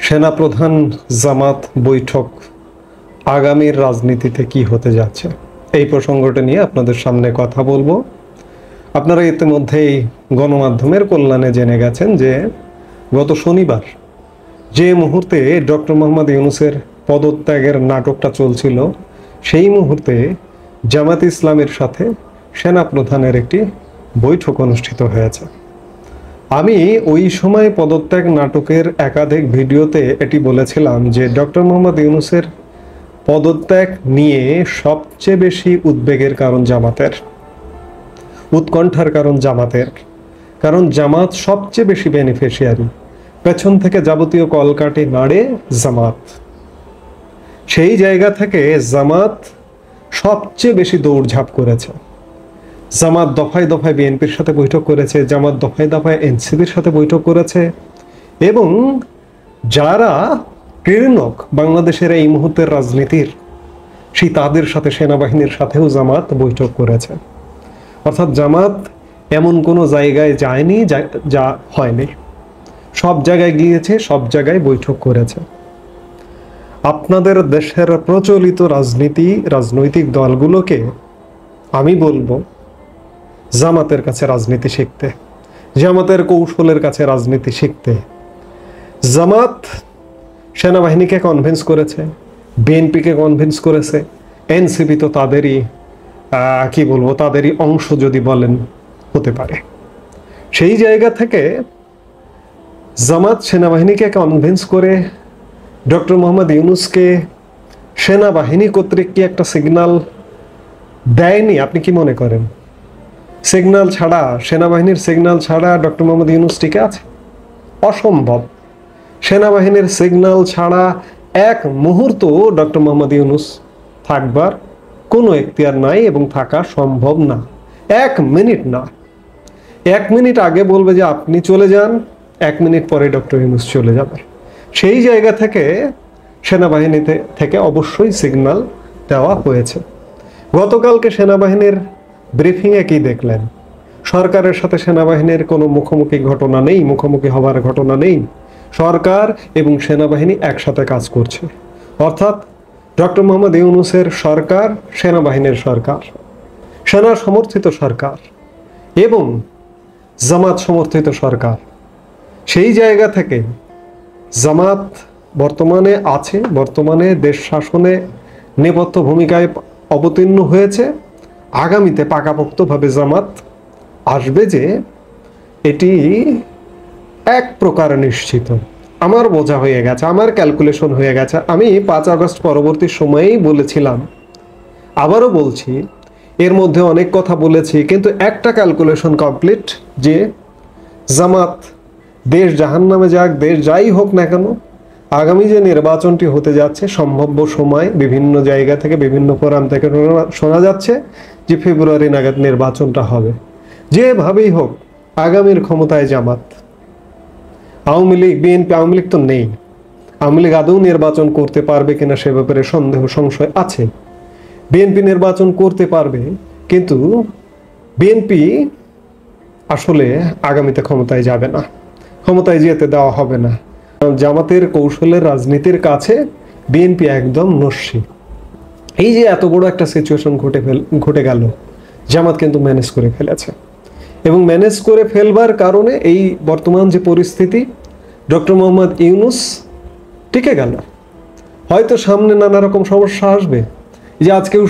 সেনাপ্রধান জামাত বৈঠক আগামীর রাজনীতিতে কি হতে যাচ্ছে এই প্রসঙ্গটা নিয়ে আপনাদের সামনে কথা বলবো। আপনারা ইতিমধ্যেই গণমাধ্যমের কল্যাণে জেনে গেছেন যে গত শনিবার যে মুহূর্তে ডক্টর মোহাম্মদ ইউনূসের পদত্যাগের নাটকটা চলছিল, সেই মুহূর্তে জামাত ইসলামের সাথে সেনাপ্রধানের একটি বৈঠক অনুষ্ঠিত হয়েছে। আমি ওই সময় পদত্যাগ নাটকের একাধিক ভিডিওতে এটি বলেছিলাম যে ডক্টর মোহাম্মদ ইউনূসের পদত্যাগ নিয়ে সবচেয়ে বেশি উদ্বেগের কারণ জামাতের, উৎকণ্ঠার কারণ জামাতের, কারণ জামাত সবচেয়ে বেশি বেনিফিশিয়ারি, পেছন থেকে যাবতীয় কলকাঠি নাড়ে জামাত। সেই জায়গা থেকে জামাত সবচেয়ে বেশি দৌড়ঝাঁপ করেছে। জামাত দফায় দফায় বিএনপির সাথে বৈঠক করেছে, জামাত দফায় দফায় এনসিপির সাথে বৈঠক করেছে, এবং যারা ক্রীড়নক বাংলাদেশের এই মুহূর্তের রাজনীতির, সেই তাদের সাথে সেনাবাহিনীর সাথেও জামাত বৈঠক করেছে। অর্থাৎ জামাত এমন কোনো জায়গায় যায়নি যা হয়নি, সব জায়গায় গিয়েছে, সব জায়গায় বৈঠক করেছে। আপনাদের দেশের প্রচলিত রাজনৈতিক দলগুলোকে আমি বলবো জামাতের কাছে রাজনীতি শিখতে, জামাতের কৌশলের কাছে রাজনীতি শিখতে। জামাত সেনাবাহিনীকে কনভিন্স করেছে, বিএনপিকে কনভিন্স করেছে, এনসিপি তো তাদেরই তাদেরই অংশ যদি বলেন হতে পারে। সেই জায়গা থেকে জামাত সেনাবাহিনীকে কনভিন্স করে ডক্টর মোহাম্মদ ইউনূসকে সেনাবাহিনী কর্তৃক কি একটা সিগন্যাল দেয়নি? আপনি কি মনে করেন? সিগন্যাল ছাড়া, সেনাবাহিনীর সিগন্যাল ছাড়া ডক্টর মোহাম্মদ ইউনূস টিকে আছে? অসম্ভব। সেনাবাহিনীর সিগন্যাল ছাড়া এক মুহূর্ত ডক্টর মোহাম্মদ ইউনূস থাকবার কোনো এখতিয়ার নাই এবং থাকা সম্ভব না। 1 মিনিট না, 1 মিনিট আগে বলবে যে আপনি চলে যান, 1 মিনিট পরে ডক্টর ইউনূস চলে যাবে। সেই জায়গা থেকে সেনাবাহিনী থেকে অবশ্যই সিগন্যাল দেওয়া হয়েছে। গতকালকে সেনাবাহিনীর ব্রিফিংয়ে কি দেখলেন? সরকারের সাথে সেনাবাহিনীর কোনো মুখোমুখি ঘটনা নেই, মুখোমুখি হবার ঘটনা নেই। সরকার এবং সেনাবাহিনী একসাথে কাজ করছে। অর্থাৎ ডক্টর মোহাম্মদ ইউনূসের সরকার সেনাবাহিনীর সরকার, সেনা সমর্থিত সরকার এবং জামাত সমর্থিত সরকার। সেই জায়গা থেকে জামাত বর্তমানে দেশ শাসনে নেপথ্য ভূমিকায় অবতীর্ণ হয়েছে। আগামীতে পাকাপোক্তভাবে জামাত আসবে, যে এটি এক প্রকার নিশ্চিত। আমার বোঝা হয়ে গেছে, আমার ক্যালকুলেশন হয়ে গেছে। আমি 5 আগস্ট পরবর্তী সময়েই বলেছিলাম, আবারও বলছি, এর মধ্যে অনেক কথা বলেছি, কিন্তু একটা ক্যালকুলেশন কমপ্লিট, যে জামাত দেশ জাহান্নামে যাক, দেশ যাই হোক না কেন, আগামী যে নির্বাচনটি হতে যাচ্ছে, সম্ভাব্য সময় বিভিন্ন জায়গা থেকে, বিভিন্ন ফোরাম থেকে শোনা যাচ্ছে যে ফেব্রুয়ারি নাগাদ নির্বাচনটা হবে। যেভাবেই হোক আগামীর ক্ষমতায় জামাত। আওয়ামী লীগ, বিএনপি, আওয়ামী লীগ তো নেই। আওয়ামী লীগ আদৌ নির্বাচন করতে পারবে কিনা সে ব্যাপারে সন্দেহ সংশয় আছে। বিএনপি নির্বাচন করতে পারবে, কিন্তু বিএনপি আসলে আগামীতে ক্ষমতায় যাবে না, ক্ষমতায় যেতে দেওয়া হবে না। জামাতের কৌশলের রাজনীতির কাছে বিএনপি একদম নস্যি। এই যে এত বড় একটা সিচুয়েশন ঘটে গেল, জামাত কিন্তু ম্যানেজ করে ফেলেছে, এবং ম্যানেজ করে ফেলবার কারণে এই বর্তমান যে পরিস্থিতি, ডক্টর মোহাম্মদ ইউনূস টিকে গেল। হয়তো সামনে নানা রকম সমস্যা আসবে, যে আজকেও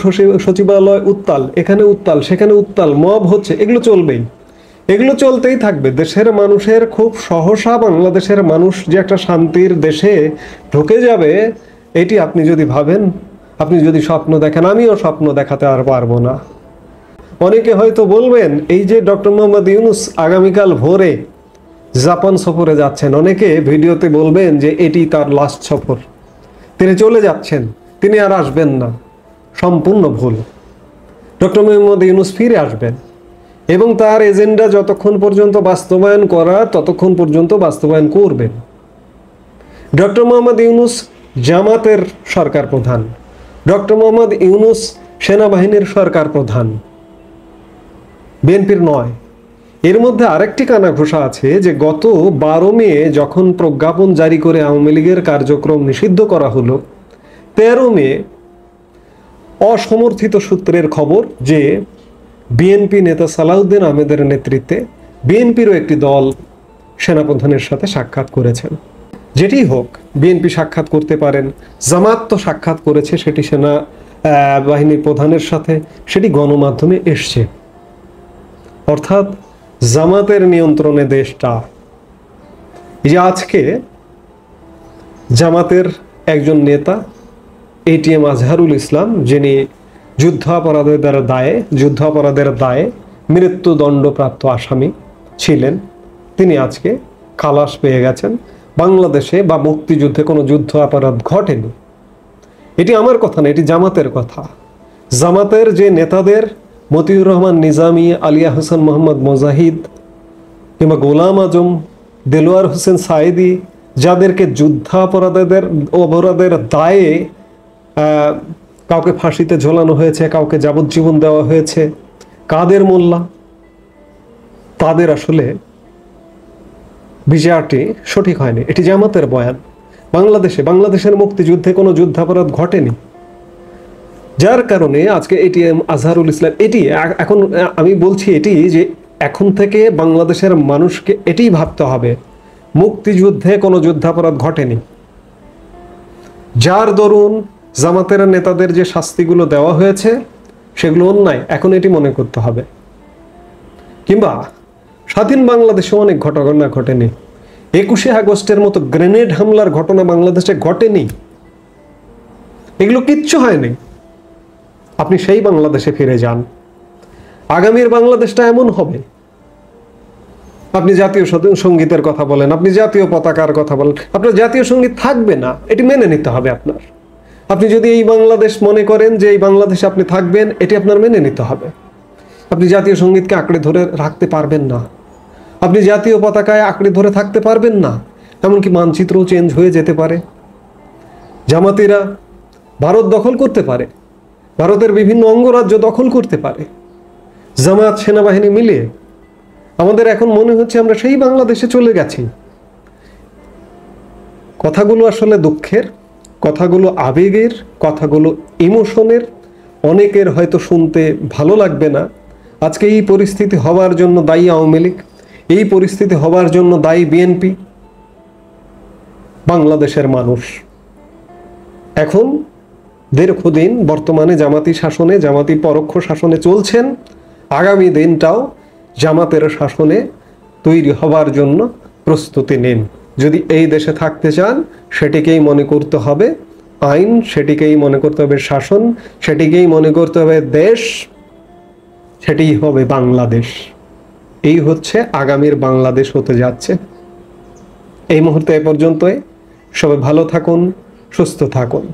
সচিবালয় উত্তাল, এখানে উত্তাল, সেখানে উত্তাল, মব হচ্ছে, এগুলো চলবেই, এগুলো চলতেই থাকবে। দেশের মানুষের খুব সহসা বাংলাদেশের মানুষ যে একটা শান্তির দেশে ঢুকে যাবে, এটি আপনি যদি ভাবেন, আপনি যদি স্বপ্ন দেখেন, আমিও স্বপ্ন দেখাতে আর পারবো না। অনেকে হয়তো বলবেন, এই যে ডক্টর মোহাম্মদ ইউনূস আগামীকাল ভোরে জাপান সফরে যাচ্ছেন, অনেকে ভিডিওতে বলবেন যে এটি তার লাস্ট সফর, তিনি চলে যাচ্ছেন, তিনি আর আসবেন না। সম্পূর্ণ ভুল। ডক্টর মোহাম্মদ ইউনূস ফিরে আসবেন, এবং তার এজেন্ডা যতক্ষণ পর্যন্ত বাস্তবায়ন করা, ততক্ষণ পর্যন্ত বাস্তবায়ন করবেন। ডক্টর মোহাম্মদ ইউনূস জামাতের সরকার প্রধান, ডক্টর মোহাম্মদ ইউনূস সেনাবাহিনীর সরকার প্রধান, বিএনপির নয়। এর মধ্যে আরেকটি কানাঘুষা আছে যে গত 12 মে যখন প্রজ্ঞাপন জারি করে আওয়ামী লীগের কার্যক্রম নিষিদ্ধ করা হলো, 13 মে অসমর্থিত সূত্রের খবর যে বিএনপি নেতা সালাউদ্দিন আহমেদের নেতৃত্বে বিএনপিরও একটি দল সেনাপ্রধানের সাথে সাক্ষাৎ করেছেন। যেটি হোক, বিএনপি সাক্ষাৎ করতে পারেন, জামাত তো সাক্ষাৎ করেছে, সেটি সেনা বাহিনীর প্রধানের সাথে, সেটি গণমাধ্যমে এসছে। অর্থাৎ জামাতের নিয়ন্ত্রণে দেশটা। এই যে আজকে জামাতের একজন নেতা এটিএম আজহারুল ইসলাম, যিনি যুদ্ধাপরাধের দায়ে মৃত্যুদণ্ডপ্রাপ্ত আসামি ছিলেন, তিনি আজকে খালাস পেয়ে গেছেন। বাংলাদেশে বা মুক্তিযুদ্ধে কোনো যুদ্ধ অপরাধ ঘটেনি। এটি আমার কথা না, এটি জামাতের কথা। জামাতের যে নেতাদের মতিউর রহমান নিজামী, আলিয়া হোসেন মোহাম্মদ মুজাহিদ কিংবা গোলাম আজম, দেলোয়ার হোসেন সাইদি, যাদেরকে অপরাধের দায়ে কাউকে ফাঁসিতে ঝোলানো হয়েছে, কাউকে যাবজ্জীবন দেওয়া হয়েছে, কাদের মোল্লা, তাদের আসলে বিচারটি সঠিক হয়নি। এটি জামাতের বয়ান। বাংলাদেশের মুক্তিযুদ্ধে কোনো যুদ্ধাপরাধ ঘটেনি, যার কারণে আজকে এটিএম আজহারুল ইসলাম, এটি এখন আমি বলছি এটি যে এখন থেকে বাংলাদেশের মানুষকে এটি ভাবতে হবে, মুক্তিযুদ্ধে কোনো যুদ্ধাপরাধ ঘটেনি। যার দরুন জামাতের নেতাদের যে শাস্তিগুলো দেওয়া হয়েছে সেগুলো অন্যায়, এখন এটি মনে করতে হবে। কিংবা স্বাধীন বাংলাদেশে অনেক ঘটনা ঘটেনি। 21শে আগস্টের মতো গ্রেনেড হামলার ঘটনা বাংলাদেশে ঘটেনি, এগুলো কিচ্ছু হয়নি। আপনি সেই বাংলাদেশে ফিরে যান, আগামীর বাংলাদেশটা এমন হবে। আপনি জাতীয় সঙ্গীতের কথা বলেন, আপনি জাতীয় পতাকার কথা বলেন, আপনার জাতীয় সঙ্গীত থাকবে না, এটি মেনে নিতে হবে আপনার। আপনি যদি এই বাংলাদেশ মনে করেন যে এই বাংলাদেশে আপনি থাকবেন, এটি আপনার মেনে নিতে হবে। আপনি জাতীয় সঙ্গীতকে আঁকড়ে ধরে রাখতে পারবেন না, আপনি জাতীয় পতাকায় আঁকড়ে ধরে থাকতে পারবেন না। এমনকি মানচিত্রও চেঞ্জ হয়ে যেতে পারে। জামাতিরা ভারত দখল করতে পারে, ভারতের বিভিন্ন অঙ্গরাজ্য দখল করতে পারে। জামাত সেনাবাহিনী মিলে আমাদের এখন মনে হচ্ছে আমরা সেই বাংলাদেশে চলে গেছি। কথাগুলো আসলে দুঃখের, কথাগুলো আবেগের, কথাগুলো ইমোশনের। অনেকের হয়তো শুনতে ভালো লাগবে না। আজকে এই পরিস্থিতি হওয়ার জন্য দায়ী আওয়ামী লীগ, এই পরিস্থিতি হওয়ার জন্য দায়ী বিএনপি। বাংলাদেশের মানুষ এখন দীর্ঘদিন বর্তমানে জামাতি শাসনে, জামাতি পরোক্ষ শাসনে চলছেন। আগামী দিনটাও জামাতের শাসনে তৈরি হবার জন্য প্রস্তুতি নিন। যদি এই দেশে থাকতে চান, সেটিকেই মনে করতে হবে আইন, সেটিকেই মনে করতে হবে শাসন, সেটিকেই মনে করতে হবে দেশ, সেটিই হবে বাংলাদেশ। এই হচ্ছে আগামীর বাংলাদেশ হতে যাচ্ছে। এই মুহূর্তে এ পর্যন্তই। সবাই ভালো থাকুন, সুস্থ থাকুন।